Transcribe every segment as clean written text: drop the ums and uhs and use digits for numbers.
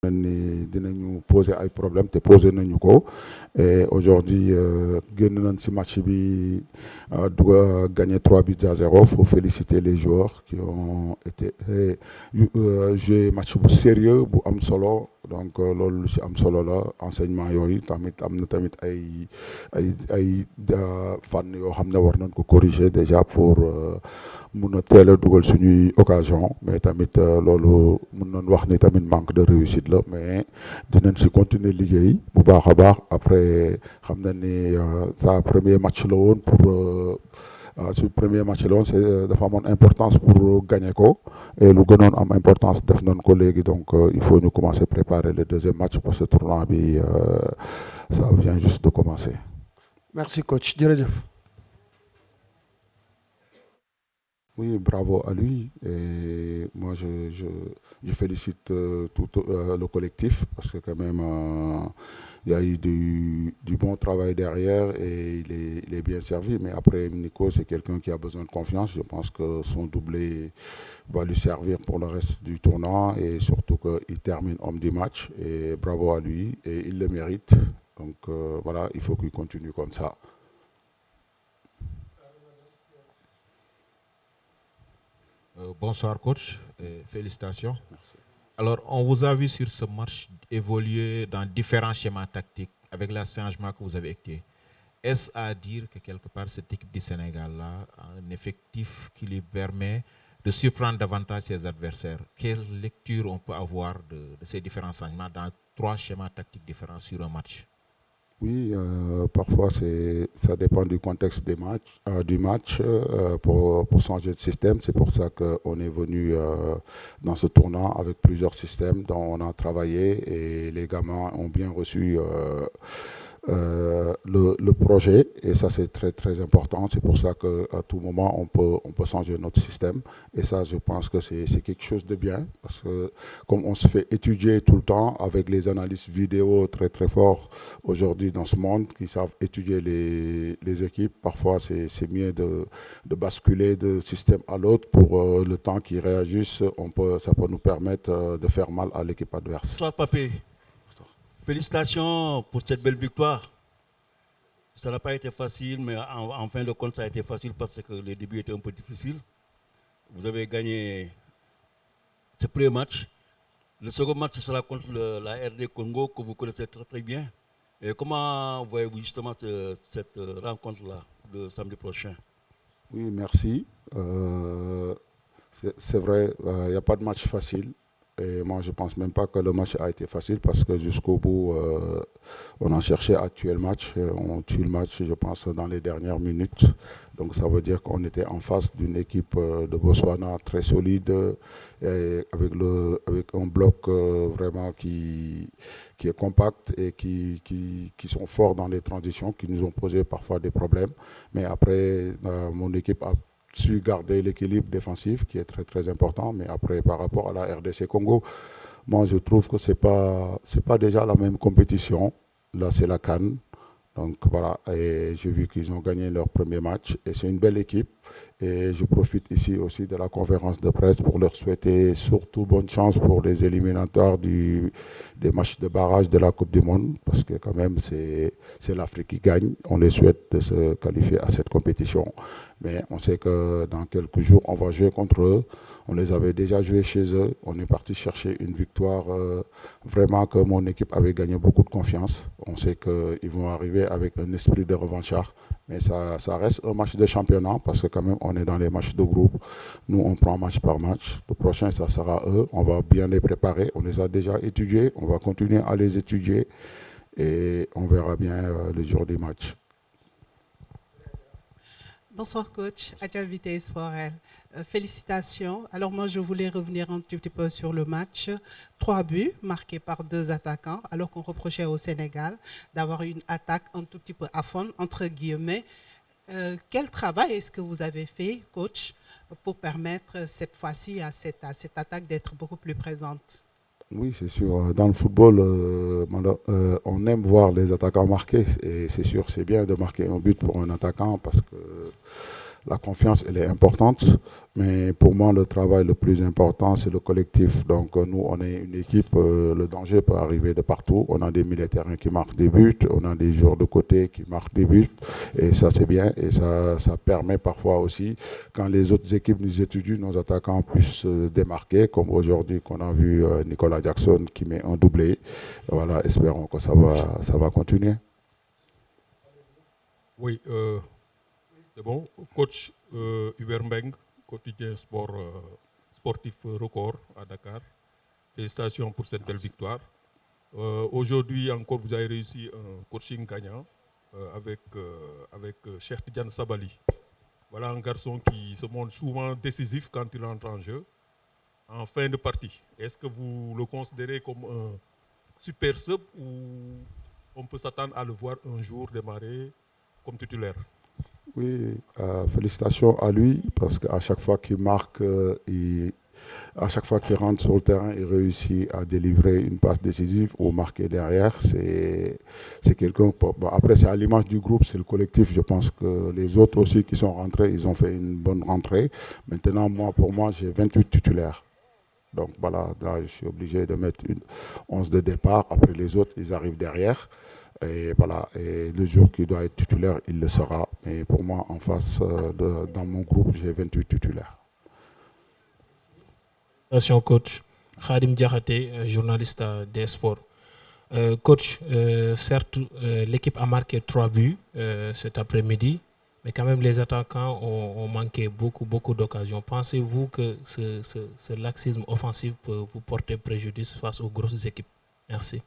ni dinañu poser ay problème te poser nañu ko et aujourd'hui génn nañ ci match bi gagné 3 buts à 0. Faut féliciter les joueurs qui ont été joué match bu sérieux bu am solo donc loolu lu ci am solo la enseignement yooyu tamit am na tamit ay fànn yoo xam ne war nañ ko corriger déjà pour mun a teel a dugal suñuy occasion mais tamit loolu mun nañ wax ni tamit manque de réussite la mais dinañ si continuer liggéey bu baax a baax après xam na ni sa premier match la woon pour su premier match la woon c'est dafa amoon importance pour gagner ko et lu gënoon am importance def nañ ko léegi donc il faut ñu commencer préparer le deuxième match parce que tournoi bi ça vient juste de commencer. Merci coach jërëjëf. Oui, bravo à lui. Et moi, je félicite tout le collectif parce que quand même, il y a eu du bon travail derrière et il est bien servi. Mais après, Nico, c'est quelqu'un qui a besoin de confiance. Je pense que son doublé va lui servir pour le reste du tournoi et surtout qu'il termine homme du match. Et bravo à lui et il le mérite. Donc voilà, il faut qu'il continue comme ça. Bonsoir coach, félicitations. Merci. Alors on vous a vu sur ce match évoluer dans différents schémas tactiques avec les changements que vous avez effectués. Est-ce à dire que quelque part cette équipe du Sénégal a un effectif qui lui permet de surprendre davantage ses adversaires? Quelle lecture on peut avoir de ces différents changements dans 3 schémas tactiques différents sur un match? Oui, parfois ça dépend du contexte du match pour changer de système. C'est pour ça qu'on est venu dans ce tournoi avec plusieurs systèmes dont on a travaillé et les gamins ont bien reçu le projet et ça c'est très très important. C'est pour ça qu'à tout moment on peut changer notre système et ça je pense que c'est quelque chose de bien parce que comme on se fait étudier tout le temps avec les analystes vidéo très très forts aujourd'hui dans ce monde qui savent étudier les équipes, parfois c'est mieux de basculer de système à l'autre pour le temps qu'ils réagissent. Ça peut nous permettre de faire mal à l'équipe adverse. Bonsoir Papé. Félicitations pour cette belle victoire. Ça n'a pas été facile, mais en fin de compte, ça a été facile parce que le début était un peu difficile. Vous avez gagné ce premier match. Le second match sera contre la RD Congo que vous connaissez très très bien. Et comment voyez-vous justement cette rencontre-là de samedi prochain? Oui, merci. C'est vrai, il n'y a pas de match facile. Et moi, je ne pense même pas que le match a été facile parce que jusqu'au bout, on a cherché à tuer le match. On tue le match, je pense, dans les dernières minutes. Donc ça veut dire qu'on était en face d'une équipe de Botswana très solide et avec un bloc vraiment qui est compact et qui sont forts dans les transitions, qui nous ont posé parfois des problèmes. Mais après, mon équipe a su garder l'équilibre défensif qui est très très important, mais après par rapport à la RDC Congo, moi je trouve que c'est pas déjà la même compétition. Là c'est la CAN, donc voilà, et j'ai vu qu'ils ont gagné leur premier match et c'est une belle équipe et je profite ici aussi de la conférence de presse pour leur souhaiter surtout bonne chance pour les éliminatoires des matchs de barrage de la Coupe du Monde parce que quand même c'est l'Afrique qui gagne, on les souhaite de se qualifier à cette compétition. Mais on sait que dans quelques jours, on va jouer contre eux. On les avait déjà joués chez eux. On est parti chercher une victoire vraiment que mon équipe avait gagné beaucoup de confiance. On sait qu'ils vont arriver avec un esprit de revanchard. Mais ça reste un match de championnat parce que quand même, on est dans les matchs de groupe. Nous, on prend match par match. Le prochain, ça sera eux. On va bien les préparer. On les a déjà étudiés. On va continuer à les étudier. Et on verra bien le jour du match. Bonsoir coach, Adja Vitesse Forel. Félicitations. Alors moi je voulais revenir un petit peu sur le match. 3 buts marqués par 2 attaquants alors qu'on reprochait au Sénégal d'avoir une attaque un tout petit peu à fond entre guillemets. Quel travail est-ce que vous avez fait coach pour permettre cette fois-ci à cette attaque d'être beaucoup plus présente? Oui, c'est sûr. Dans le football, on aime voir les attaquants marquer. Et c'est sûr, c'est bien de marquer un but pour un attaquant parce que la confiance, elle est importante, mais pour moi, le travail le plus important, c'est le collectif. Donc, nous, on est une équipe, le danger peut arriver de partout. On a des militaires qui marquent des buts, on a des joueurs de côté qui marquent des buts, et ça, c'est bien. Et ça permet parfois aussi, quand les autres équipes nous étudient, nos attaquants puissent se démarquer, comme aujourd'hui qu'on a vu Nicolas Jackson qui met un doublé. Voilà, espérons que ça va continuer. Oui, c'est bon. Coach Hubert Mbeng, quotidien sportif record à Dakar. Félicitations pour cette belle victoire. Aujourd'hui encore, vous avez réussi un coaching gagnant avec Cheikh Tidiane Sabali. Voilà un garçon qui se montre souvent décisif quand il entre en jeu, en fin de partie. Est-ce que vous le considérez comme un super sub ou on peut s'attendre à le voir un jour démarrer comme titulaire? Oui, félicitations à lui parce qu'à chaque fois qu'il marque, à chaque fois qu'il rentre sur le terrain, il réussit à délivrer une passe décisive ou marquer derrière. C'est quelqu'un. Bon, après, c'est à l'image du groupe, c'est le collectif. Je pense que les autres aussi qui sont rentrés, ils ont fait une bonne rentrée. Maintenant, pour moi, j'ai 28 titulaires. Donc voilà, là, je suis obligé de mettre une 11 de départ. Après, les autres, ils arrivent derrière. Et voilà, et le jour qui doit être titulaire, il le sera. Mais pour moi, en face, dans mon groupe, j'ai 28 titulaires. Félicitations, coach. Khadim Diakhaté, journaliste des sports. Coach, certes, l'équipe a marqué 3 buts cet après-midi, mais quand même les attaquants ont manqué beaucoup d'occasions. Pensez-vous que ce laxisme offensif peut vous porter préjudice face aux grosses équipes? Merci.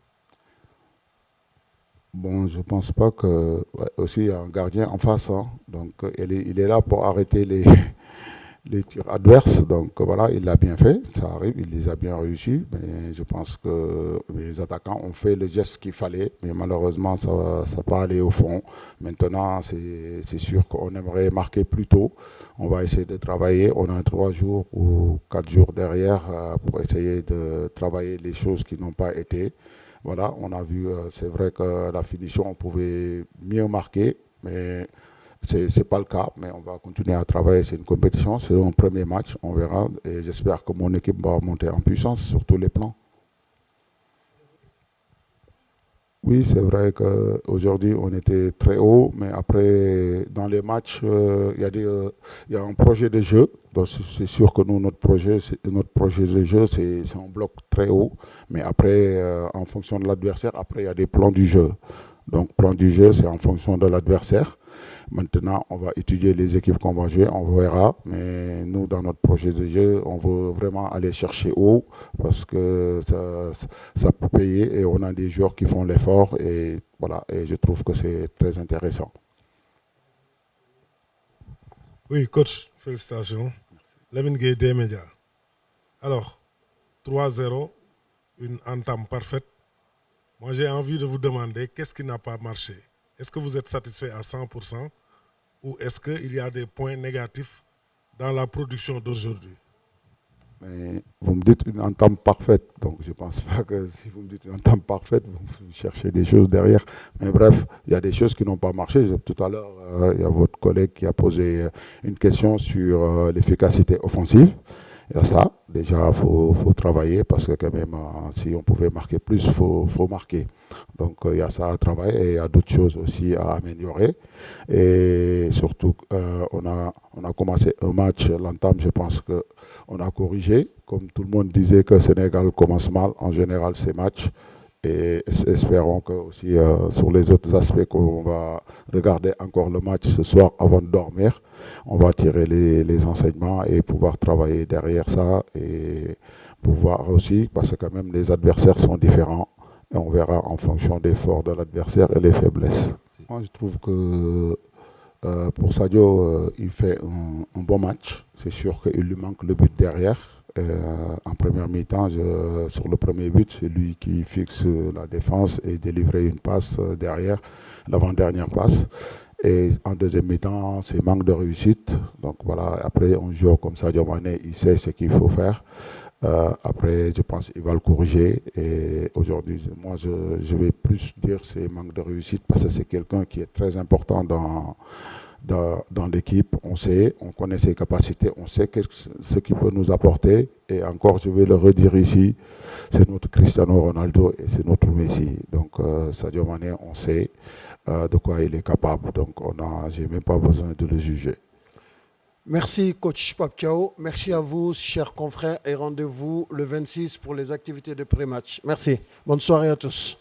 Bon, je ne pense pas que... Ouais, aussi, il y a un gardien en face. Hein, donc, il est là pour arrêter les tirs adverses. Donc, voilà, il l'a bien fait. Ça arrive, il les a bien réussis. Mais je pense que les attaquants ont fait le geste qu'il fallait. Mais malheureusement, ça n'a pas allé au fond. Maintenant, c'est sûr qu'on aimerait marquer plus tôt. On va essayer de travailler. On a 3 jours ou 4 jours derrière pour essayer de travailler les choses qui n'ont pas été. Voilà, on a vu, c'est vrai que la finition, on pouvait mieux marquer, mais ce n'est pas le cas. Mais on va continuer à travailler. C'est une compétition, c'est un premier match, on verra. Et j'espère que mon équipe va monter en puissance sur tous les plans. Oui, c'est vrai qu'aujourd'hui, on était très haut, mais après, dans les matchs, il y a un projet de jeu. Donc, c'est sûr que nous, notre projet de jeu, c'est un bloc très haut. Mais après, en fonction de l'adversaire, après, il y a des plans du jeu. Donc, plan du jeu, c'est en fonction de l'adversaire. Maintenant, on va étudier les équipes qu'on va jouer, on verra. Mais nous, dans notre projet de jeu, on veut vraiment aller chercher haut parce que ça peut payer et on a des joueurs qui font l'effort. Et voilà, et je trouve que c'est très intéressant. Oui, coach, félicitations. Lamine Gueye des médias. Alors, 3-0, une entame parfaite. Moi, j'ai envie de vous demander qu'est-ce qui n'a pas marché. Est-ce que vous êtes satisfait à 100% ou est-ce qu'il y a des points négatifs dans la production d'aujourd'hui? Mais vous me dites une entame parfaite, donc je ne pense pas que si vous me dites une entame parfaite, vous cherchez des choses derrière. Mais bref, il y a des choses qui n'ont pas marché. Tout à l'heure, il y a votre collègue qui a posé une question sur l'efficacité offensive. Il y a ça, déjà, il faut travailler parce que quand même, si on pouvait marquer plus, il faut marquer. Donc, il y a ça à travailler et il y a d'autres choses aussi à améliorer. Et surtout, on a commencé un match, l'entame, je pense qu'on a corrigé. Comme tout le monde disait que le Sénégal commence mal, en général, ces matchs. Et espérons que aussi sur les autres aspects qu'on va regarder encore le match ce soir avant de dormir, on va tirer les enseignements et pouvoir travailler derrière ça et pouvoir aussi, parce que quand même les adversaires sont différents et on verra en fonction des forces de l'adversaire et les faiblesses. Moi je trouve que pour Sadio, il fait un bon match. C'est sûr qu'il lui manque le but derrière. En première mi-temps, sur le premier but, c'est lui qui fixe la défense et délivrer une passe derrière, l'avant-dernière passe. Et en deuxième mi-temps, c'est manque de réussite. Donc voilà, après on joue comme Sadio Mané, il sait ce qu'il faut faire. Après, je pense qu'il va le corriger. Et aujourd'hui, moi, je vais plus dire c'est manque de réussite parce que c'est quelqu'un qui est très important dans l'équipe, on connaît ses capacités, on sait ce qu'il peut nous apporter. Et encore, je vais le redire ici, c'est notre Cristiano Ronaldo et c'est notre Messi. Donc Sadio Mané, on sait de quoi il est capable. Donc je n'ai même pas besoin de le juger. Merci coach Pape Thiaw. Merci à vous, chers confrères, et rendez-vous le 26 pour les activités de pré-match. Merci. Bonne soirée à tous.